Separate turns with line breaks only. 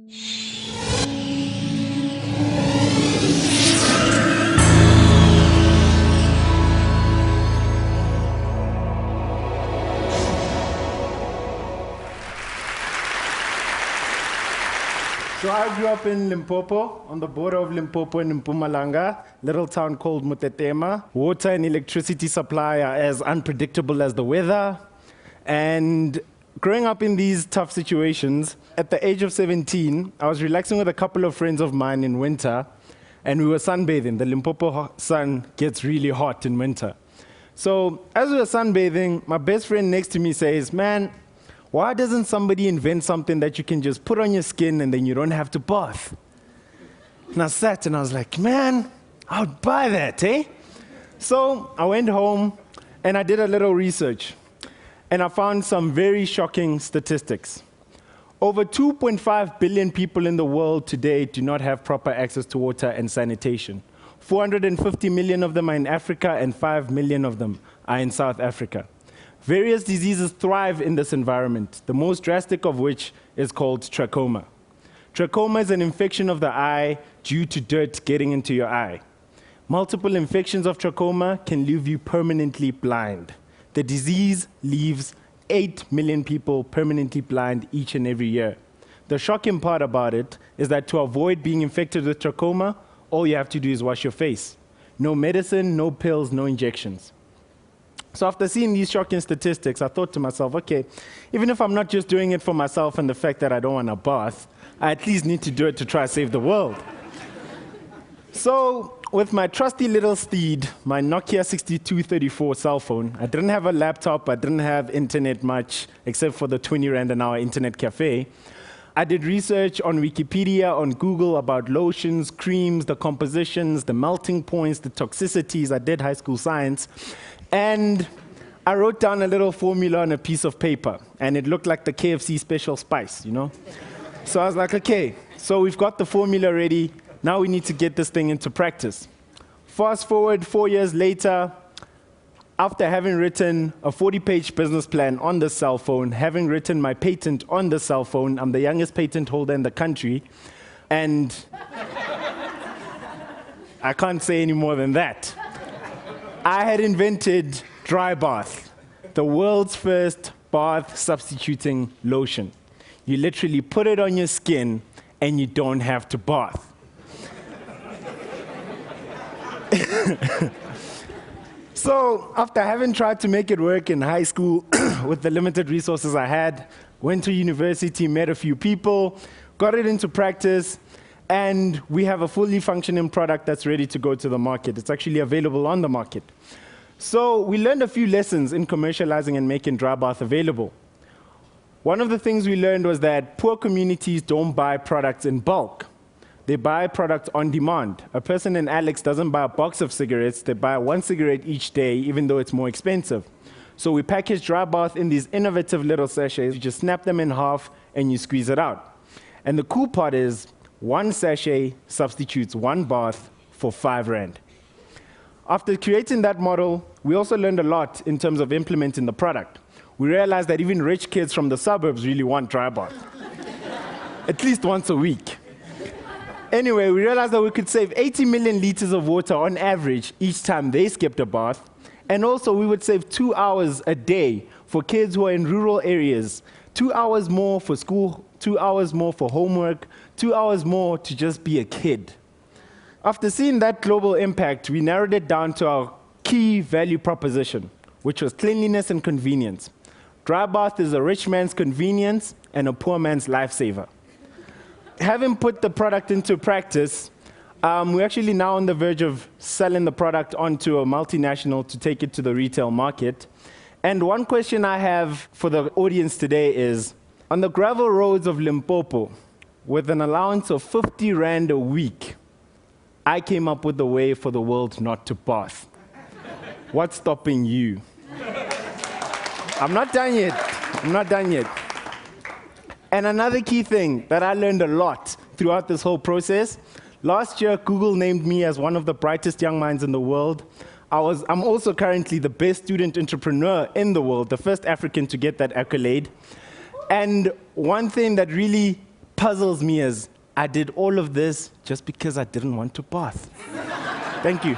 So I grew up in Limpopo, on the border of Limpopo and Mpumalanga, little town called Mutetema. Water and electricity supply are as unpredictable as the weather. And growing up in these tough situations, at the age of 17, I was relaxing with a couple of friends of mine in winter, and we were sunbathing. The Limpopo sun gets really hot in winter. So as we were sunbathing, my best friend next to me says, "Man, why doesn't somebody invent something that you can just put on your skin and then you don't have to bath?" And I sat and I was like, man, I would buy that, eh? So I went home and I did a little research. And I found some very shocking statistics. Over 2.5 billion people in the world today do not have proper access to water and sanitation. 450 million of them are in Africa and 5 million of them are in South Africa. Various diseases thrive in this environment, the most drastic of which is called trachoma. Trachoma is an infection of the eye due to dirt getting into your eye. Multiple infections of trachoma can leave you permanently blind. The disease leaves 8 million people permanently blind each and every year. The shocking part about it is that to avoid being infected with trachoma, all you have to do is wash your face. No medicine, no pills, no injections. So after seeing these shocking statistics, I thought to myself, okay, even if I'm not just doing it for myself and the fact that I don't want a bath, I at least need to do it to try to save the world. So with my trusty little steed, my Nokia 6234 cell phone, I didn't have a laptop, I didn't have internet much, except for the 20 Rand an hour internet cafe. I did research on Wikipedia, on Google about lotions, creams, the compositions, the melting points, the toxicities. I did high school science. And I wrote down a little formula on a piece of paper, and it looked like the KFC special spice, you know? So I was like, okay, so we've got the formula ready. Now we need to get this thing into practice. Fast forward 4 years later, after having written a 40-page business plan on the cell phone, having written my patent on the cell phone, I'm the youngest patent holder in the country, and I can't say any more than that. I had invented DryBath, the world's first bath substituting lotion. You literally put it on your skin and you don't have to bath. So after having tried to make it work in high school with the limited resources I had, went to university, met a few people, got it into practice, and we have a fully functioning product that's ready to go to the market. It's actually available on the market. So we learned a few lessons in commercializing and making DryBath available. One of the things we learned was that poor communities don't buy products in bulk. They buy products on demand. A person in Alex doesn't buy a box of cigarettes, they buy one cigarette each day, even though it's more expensive. So we package DryBath in these innovative little sachets. You just snap them in half and you squeeze it out. And the cool part is, one sachet substitutes one bath for 5 Rand. After creating that model, we also learned a lot in terms of implementing the product. We realized that even rich kids from the suburbs really want DryBath, at least once a week. Anyway, we realized that we could save 80 million liters of water on average each time they skipped a bath, and also we would save 2 hours a day for kids who are in rural areas, 2 hours more for school, 2 hours more for homework, 2 hours more to just be a kid. After seeing that global impact, we narrowed it down to our key value proposition, which was cleanliness and convenience. DryBath is a rich man's convenience and a poor man's lifesaver. Having put the product into practice, we're actually now on the verge of selling the product onto a multinational to take it to the retail market. And one question I have for the audience today is, on the gravel roads of Limpopo, with an allowance of 50 Rand a week, I came up with a way for the world not to bath. What's stopping you? I'm not done yet. I'm not done yet. And another key thing that I learned a lot throughout this whole process, last year Google named me as one of the brightest young minds in the world. I'm also currently the best student entrepreneur in the world, the first African to get that accolade. And one thing that really puzzles me is I did all of this just because I didn't want to bath. Thank you.